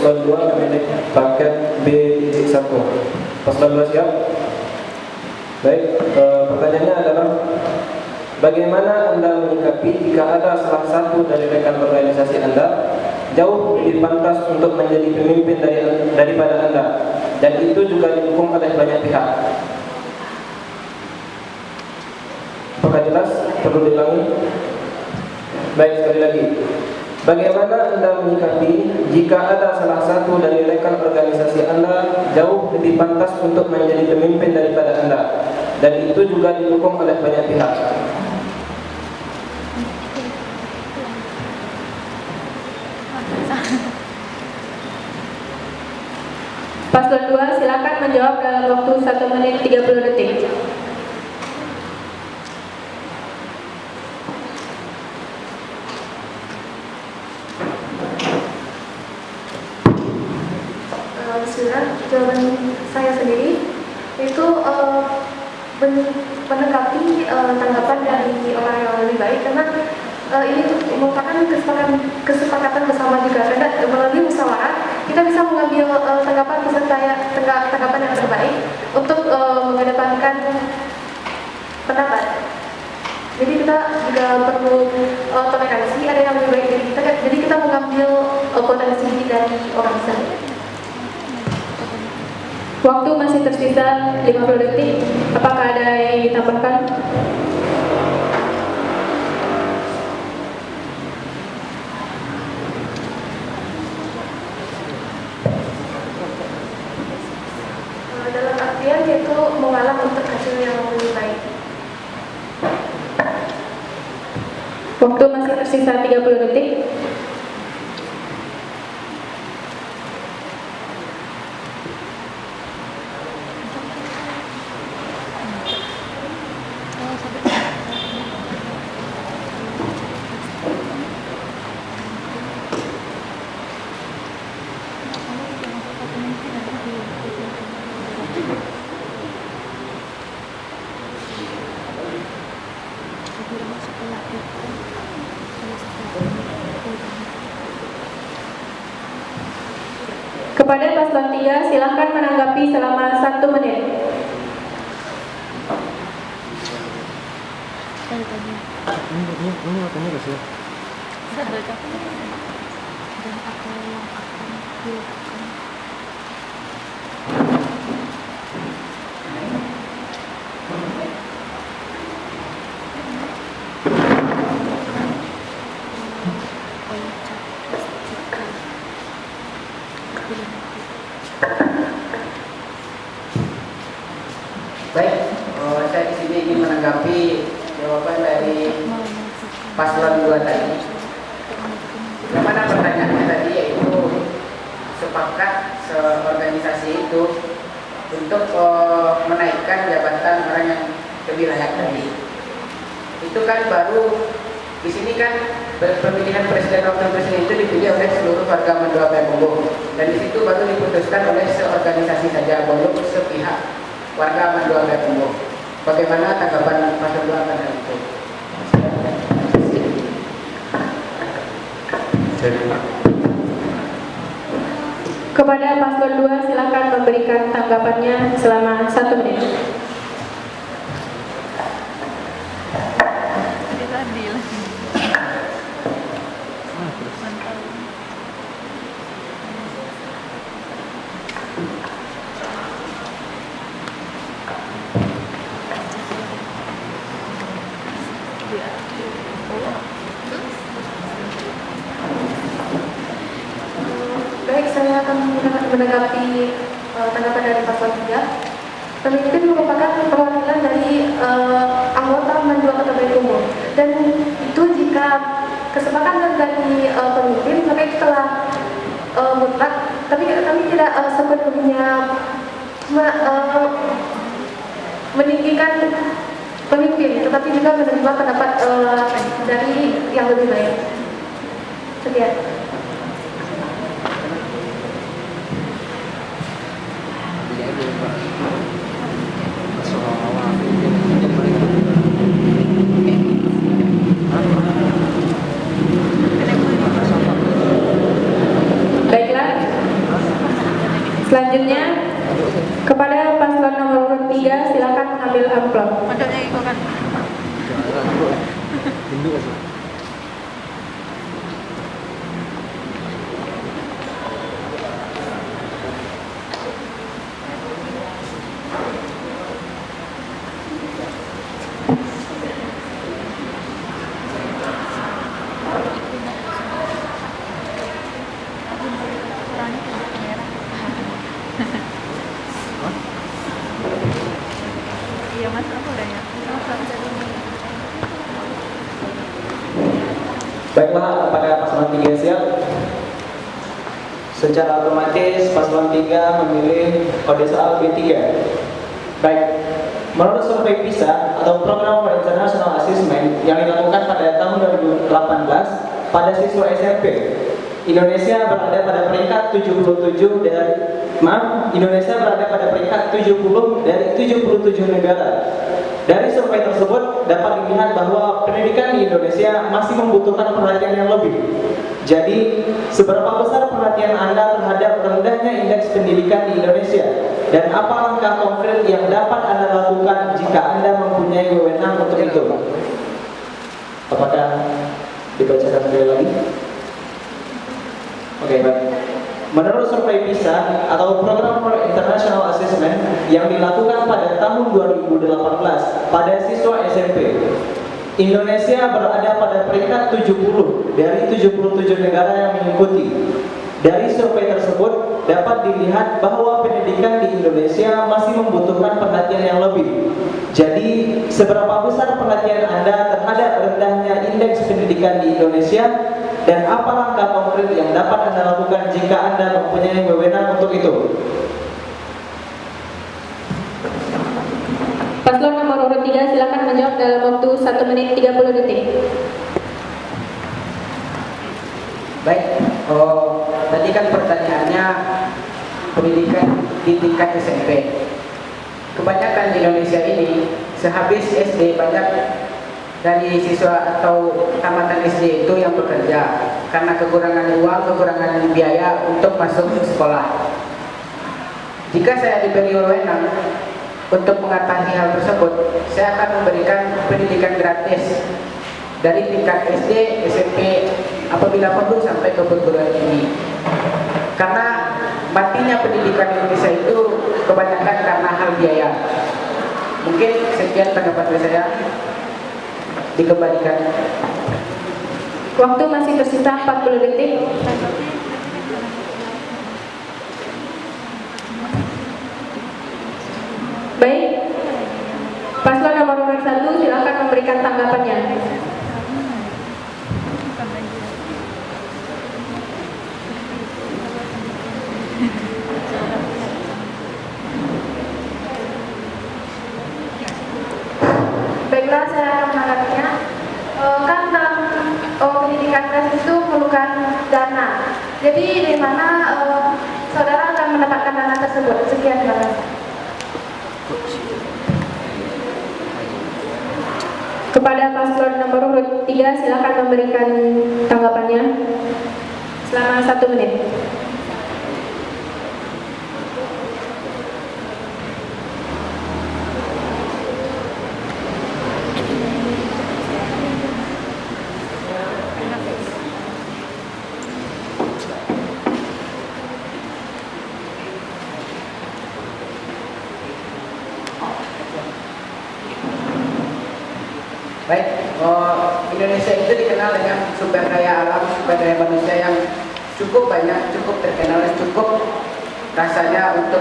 Paslon 2 memilih paket B.1. Paslon 2 siap? Baik, pertanyaannya adalah bagaimana Anda menyikapi jika ada salah satu dari rekan organisasi Anda jauh lebih pantas untuk menjadi pemimpin daripada Anda, dan itu juga didukung oleh banyak pihak? Apakah jelas? Perlu diulangi? Baik, sekali lagi. Bagaimana Anda menyikapi jika ada salah satu dari rekan organisasi Anda jauh lebih pantas untuk menjadi pemimpin daripada Anda, dan itu juga didukung oleh banyak pihak? Paslon 2 silakan menjawab dalam waktu 1 menit 30 detik. Bismillah, jawaban saya sendiri itu menanggapi tanggapan dari orang yang lebih baik, karena ini merupakan kesepakatan bersama juga, karena melalui musyawarah kita bisa mengambil tanggapan yang terbaik untuk mengedepankan pendapat. Jadi kita juga perlu toleransi, ada yang lebih baik dari kita, jadi kita mengambil potensi dari orang lain. Waktu masih tersisa 50 detik. Apakah ada yang ditambahkan? Dalam artian yaitu mengalah untuk hasil yang lebih baik. Waktu masih tersisa 30 detik. Kepada paslon 3, silakan menanggapi selama 1 menit. Baik, saya di sini ingin menanggapi jawaban dari paslon 2 tadi. Bagaimana pertanyaannya tadi, yaitu sepakat seorganisasi itu untuk menaikkan jabatan orang yang lebih layak tadi. Itu kan baru di sini kan pemilihan presiden dan wakil presiden itu dipilih oleh seluruh warga Mandua Payakumbuh, dan di situ baru diputuskan oleh seorganisasi saja, belum sepihak warga Mandua Payakumbuh. Bagaimana tanggapan paslon 2 akan hal itu? Kepada paslon 2, silakan memberikan tanggapannya selama 1 menit. Baik, saya akan menanggapi tanggapan dari paslon 3. Pemimpin merupakan perwakilan dari anggota Mandua Kota Payakumbuh, dan itu jika kesepakatan dari pemimpin maka itu telah mutlak, tapi kami tidak sepenuhnya meninggikan pemimpin, tetapi juga menerima pendapat dari yang lebih baik. Sekian. Baiklah, Baiklah, apakah paslon 3 siap? Secara otomatis paslon 3 memilih kode soal B3. Baik, menurut survei PISA atau Program for International Assessment yang dilakukan pada tahun 2018 pada siswa SMP, Indonesia berada pada peringkat 77 dari Indonesia berada pada peringkat 70 dari 77 negara. Dari survei tersebut dapat dilihat bahwa pendidikan di Indonesia masih membutuhkan perhatian yang lebih. Jadi, seberapa besar perhatian Anda terhadap rendahnya indeks pendidikan di Indonesia? Dan apa langkah konkret yang dapat Anda lakukan jika Anda mempunyai wewenang untuk itu? Apakah dibacakan sekali lagi? Oke, baik. Menurut survei PISA atau Program for International Assessment yang dilakukan pada tahun 2018 pada siswa SMP, Indonesia berada pada peringkat 70 dari 77 negara yang mengikuti. Dari survei tersebut dapat dilihat bahwa pendidikan di Indonesia masih membutuhkan perhatian yang lebih. Jadi, seberapa besar perhatian Anda terhadap rendahnya indeks pendidikan di Indonesia? Dan apa langkah konkret yang dapat Anda lakukan jika Anda mempunyai wewenang untuk itu? Paslon nomor urut 3 silakan menjawab dalam waktu 1 menit 30 detik. Baik, tadi kan pertanyaannya pendidikan di tingkat SMP. Kebanyakan di Indonesia ini sehabis SD banyak dari siswa atau tamatan SD itu yang bekerja karena kekurangan uang, kekurangan biaya untuk masuk sekolah. Jika saya diberi wewenang untuk mengatasi hal tersebut, saya akan memberikan pendidikan gratis dari tingkat SD, SMP, apabila perlu sampai ke perguruan tinggi. Karena matinya pendidikan Indonesia itu kebanyakan karena hal biaya. Mungkin sekian tanggapan saya. Dikembalikan. Waktu masih tersisa 40 detik. Baik, paslon nomor urut 1 silakan memberikan tanggapannya. Baiklah, saya akan menanggapinya. Kan dalam pendidikan gratis itu memerlukan dana. Jadi dari mana saudara akan mendapatkan dana tersebut? Sekian, terima kasih. Kepada paslon nomor urut 3 silakan memberikan tanggapannya selama 1 menit. Baik, Indonesia itu dikenal dengan sumber daya alam, sumber daya manusia yang cukup banyak, cukup terkenal dan cukup rasanya untuk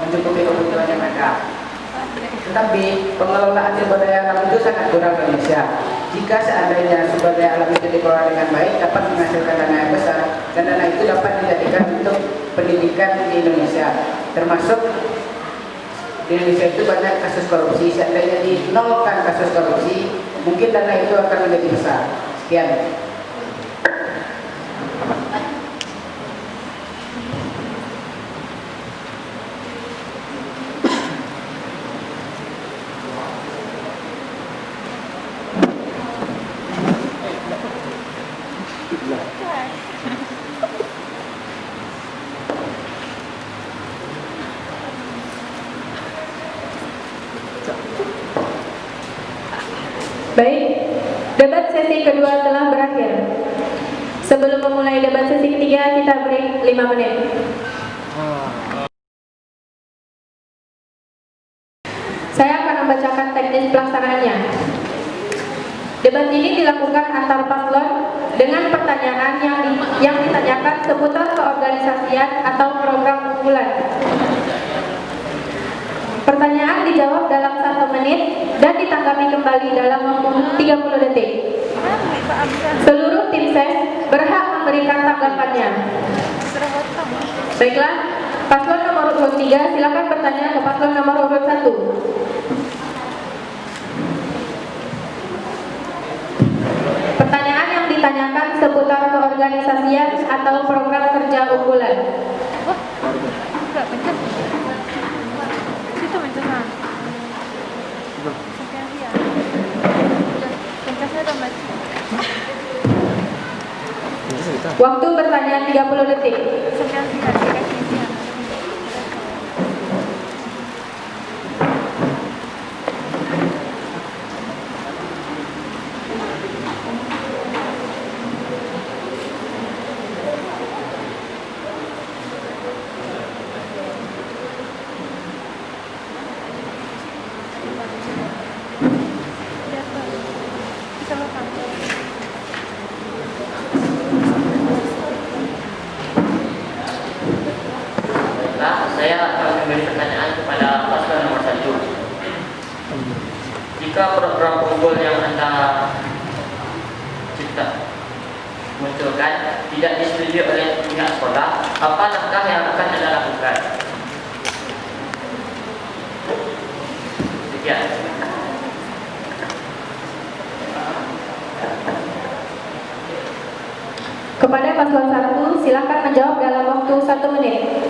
mencukupi kebutuhan yang ada. Tetapi pengelolaan sumber daya alam itu sangat kurang di Indonesia. Jika seandainya sumber daya alam itu dikelola dengan baik, dapat menghasilkan dana yang besar, dan dana itu dapat dijadikan untuk pendidikan di Indonesia, termasuk di Indonesia itu banyak kasus korupsi. Seandainya dinolkan kasus korupsi, mungkin dana itu akan menjadi besar. Sekian. Baik, debat sesi kedua telah berakhir. Sebelum memulai debat sesi ketiga, kita break 5 menit. Saya akan membacakan teknis pelaksanaannya. Debat ini dilakukan antar paslon dengan pertanyaan yang ditanyakan seputar keorganisasian atau program unggulan. Pertanyaan dijawab dalam 1 menit dan ditanggapi kembali dalam waktu 30 detik. Seluruh tim ses berhak memberikan tanggapannya. Baiklah, paslon nomor urut 3 silakan bertanya ke paslon nomor urut 1. Pertanyaan yang ditanyakan seputar keorganisasian atau program kerja unggulan. Waktu bertanya 30 detik. Saya akan memberi pertanyaan kepada paslon nomor 1. Jika program unggul yang Anda munculkan tidak disetujui oleh pihak sekolah, apa langkah yang akan Anda lakukan? Sekian. Kepada paslon 1, silakan menjawab dalam waktu 1 menit.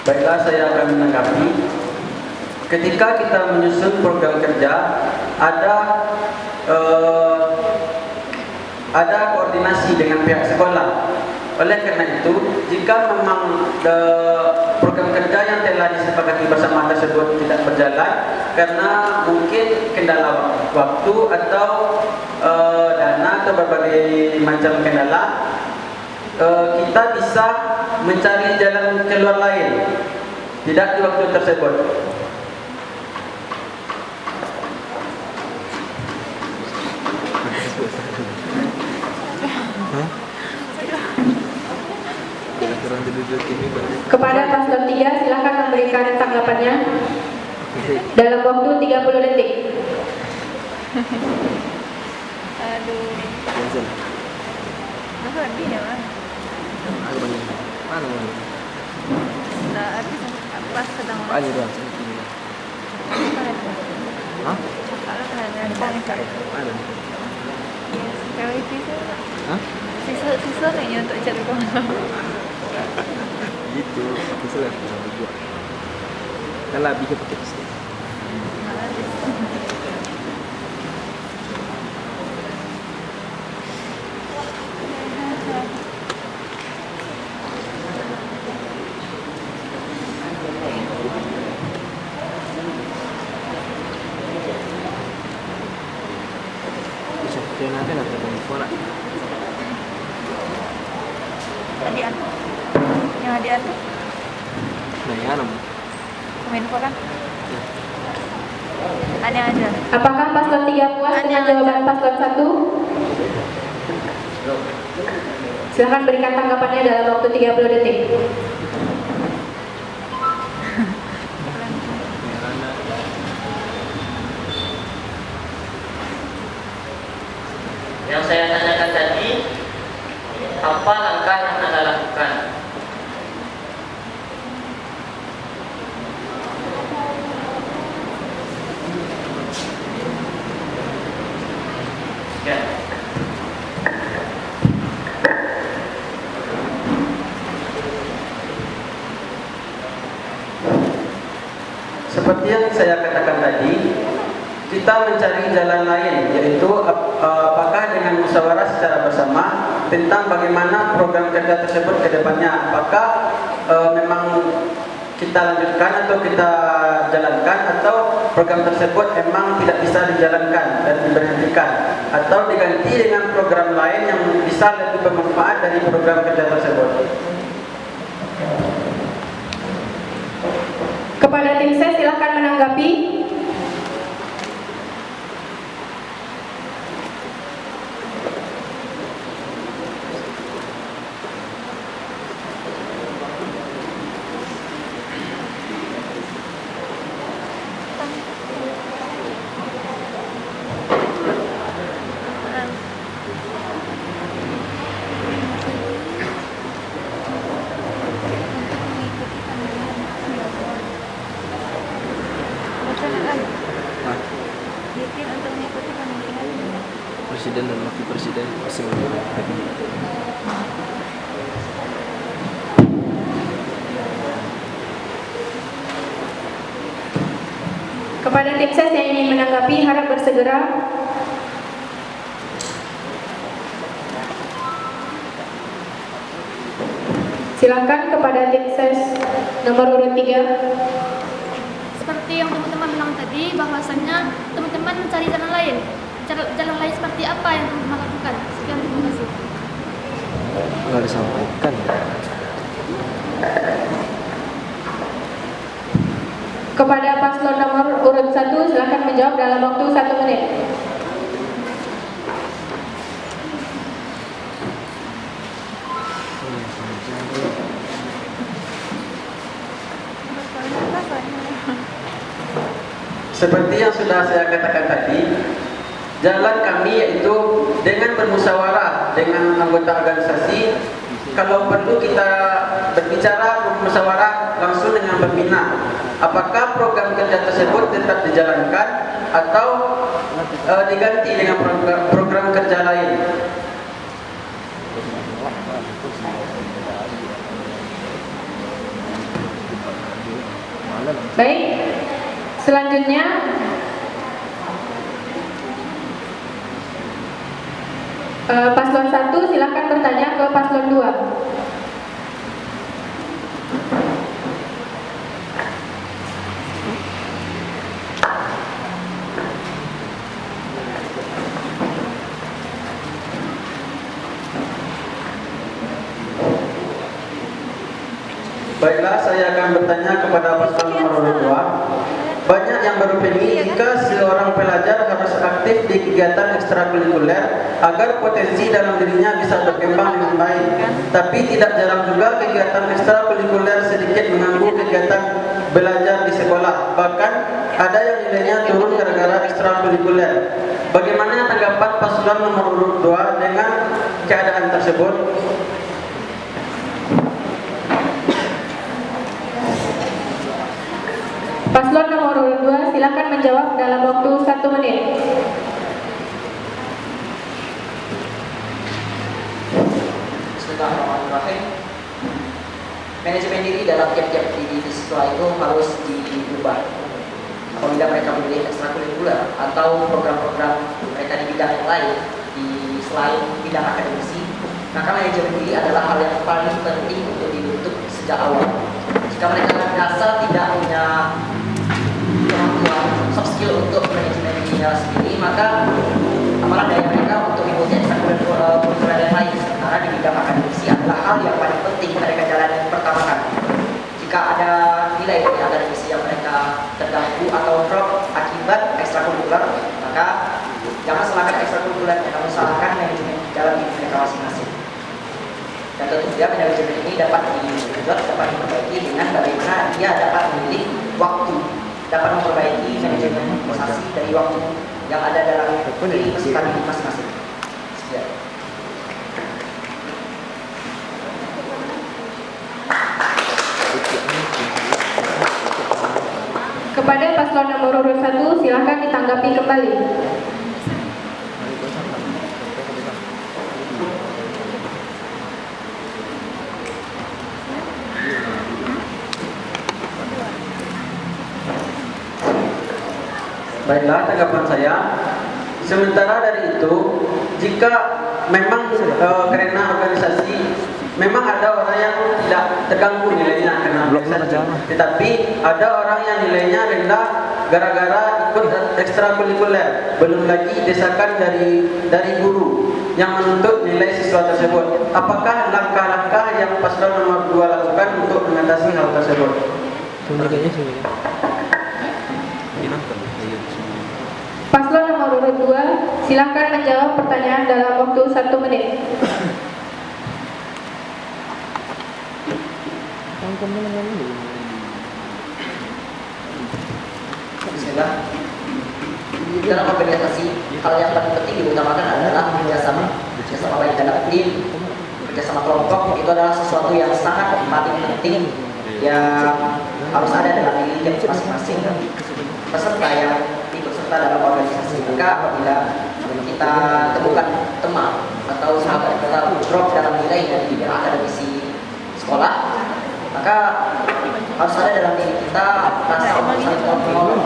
Baiklah, saya akan menanggapi. Ketika kita menyusun program kerja, ada koordinasi dengan pihak sekolah. Oleh karena itu, jika memang program kerja yang telah disepakati bersama tersebut tidak berjalan karena mungkin kendala waktu atau dana atau berbagai macam kendala, kita bisa mencari jalan keluar lain, tidak di waktu tersebut. Kepada paslon 3, silakan memberikan tanggapannya dalam waktu 30 detik. Aduh. Nah, habis pas sedang Aja doang. Hah? kalau kalian komika Mana? cewek itu Hah? sisa kayaknya untuk cari kawan. Gitu, aku selesai sama gua. Kan lebih ke pakai pistol. Nanti nanti mau suara. Adian. Yang adian tuh Nah, ya nam. kominfo kan? Aneh aja. Apakah paslon 3 puas dengan jawaban paslon 1? Silakan berikan tanggapannya dalam waktu 30 detik. Yang saya tanyakan tadi, apa langkah yang Anda lakukan? Ya. Seperti yang saya katakan tadi, kita mencari jalan lain, yaitu apakah dengan musyawarah secara bersama tentang bagaimana program kerja tersebut ke depannya. Apakah memang kita lanjutkan atau kita jalankan, atau program tersebut memang tidak bisa dijalankan dan diberhentikan, atau diganti dengan program lain yang bisa lebih bermanfaat dari program kerja tersebut. Kepada tim ses silakan menanggapi. Presiden dan wakil presiden masing Kepada tim ses yang ingin menanggapi harap bersegera. Silakan kepada tim ses nomor urut 3. Seperti yang teman-teman bilang tadi, bahwasannya teman-teman mencari jalan lain. Jalan lain seperti apa yang teman-teman lakukan? Sekian, terima kasih. nggak disampaikan. Kepada paslon nomor urut 1 silakan menjawab dalam waktu 1 menit. Seperti yang sudah saya katakan tadi, jalan kami yaitu dengan bermusyawarah dengan anggota organisasi. Kalau perlu kita berbicara, bermusyawarah langsung dengan pembina. Apakah program kerja tersebut tetap dijalankan atau diganti dengan program kerja lain? Baik, selanjutnya paslon 1 silakan bertanya ke paslon 2. Baiklah, saya akan bertanya kepada paslon nomor 2. Banyak yang beropini jika seorang pelajar harus aktif di kegiatan ekstrakurikuler agar potensi dalam dirinya bisa berkembang dengan baik. Tapi tidak jarang juga kegiatan ekstrakurikuler sedikit mengganggu kegiatan belajar di sekolah. Bahkan ada yang nilainya turun gara-gara ekstrakurikuler. Bagaimana tanggapan paslon nomor 2 dengan keadaan tersebut? Paslon nomor urut 2 silakan menjawab dalam waktu 1 menit. Bismillahirrahmanirrahim. Manajemen diri dalam tiap-tiap divisi siswa itu harus diubah. Apabila mereka memilih ekstrakurikuler atau program-program mereka di bidang yang lain di selain bidang akademisi, maka manajemen diri adalah hal yang paling penting untuk dibentuk sejak awal. Jika mereka merasa tidak punya kemampuan soft skill untuk manajemen dirinya sendiri, maka apalah daya mereka untuk mengikuti ekstrakurikuler yang lain, karena di bidang akademisi adalah hal yang paling penting mereka jalani pertama kali. Jika ada nilai dari akademisi yang mereka terganggu atau drop akibat ekstrakurikuler, maka jangan salahkan ekstrakurikuler, namun salahkan manajemen dalam diri mereka masing-masing. Dan tentunya manajemen ini dapat diperbaiki dengan bagaimana dia dapat memilih waktu, dapat memperbaiki manajemen investasi dari waktu yang ada dalam diri peserta didik masing-masing. Sekian. Kepada paslon nomor urut 1 silakan ditanggapi kembali. Baiklah, tanggapan saya. Sementara dari itu, jika memang karena memang ada orang yang tidak terganggu nilainya karena tetapi ada orang yang nilainya rendah gara-gara ikut ekstrakurikuler, belum lagi desakan dari guru yang menuntut nilai siswa tersebut. Apakah langkah-langkah yang paslon nomor 2 lakukan untuk mengatasi hal tersebut? Paslon nomor urut 2, silakan menjawab pertanyaan dalam waktu 1 menit. Bismillah. Dalam organisasi, hal yang paling penting diutamakan adalah kerjasama baik dalam tim, kerjasama kelompok. Itu adalah sesuatu yang sangat paling penting yang harus ada dalam diri masing-masing peserta yang ikut serta dalam organisasi. Maka apabila kita temukan teman atau sahabat kita drop dalam nilai dari bidang akademisi sekolah, maka harus ada dalam diri kita rasa untuk saling tolong,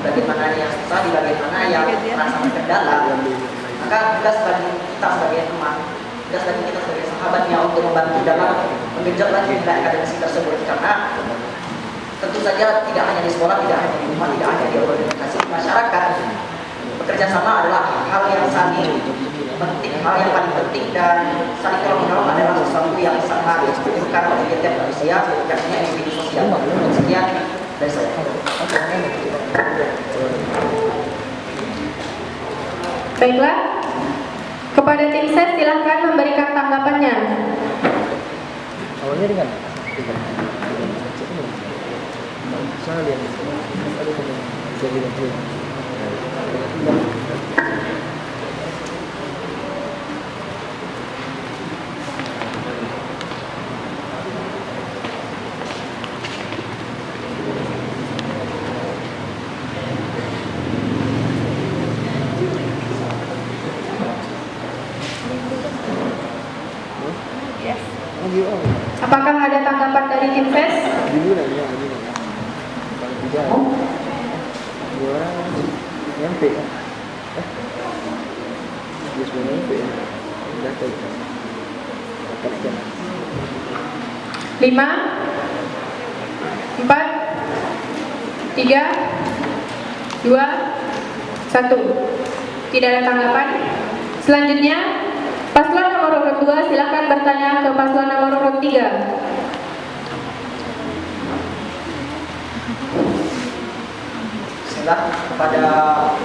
bagaimana yang susah, di bagaimana yang merasa terkendala. Maka tugas bagi kita sebagai teman, tugas bagi kita sebagai sahabatnya untuk membantu dalam menggenjot lagi nilai akademisi tersebut. Karena tentu saja tidak hanya di sekolah, tidak hanya di rumah, tidak hanya di organisasi masyarakat, bekerja sama adalah hal yang saling penting, hal yang paling penting, dan saling tolong menolong adalah sesuatu yang sangat dibutuhkan oleh tiap manusia, artinya individu sosial. Sekian dari saya. Baiklah, kepada tim ses silahkan memberikan tanggapannya. Awalnya dengan Apakah ada tanggapan dari tim ses? nyampe ya? Dia sudah nyampe ya? Udah tahu. 5 4 3 2 1. Tidak ada tanggapan. Selanjutnya paslon nomor urut 2 silakan bertanya ke paslon nomor urut 3. Kepada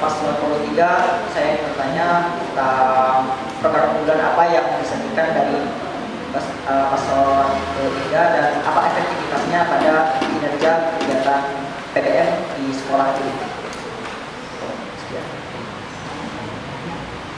paslon nomor 3, saya ingin bertanya tentang program unggulan apa yang disajikan dari paslon ketiga dan apa efektivitasnya pada kinerja kegiatan PBM di sekolah ini. Sekian.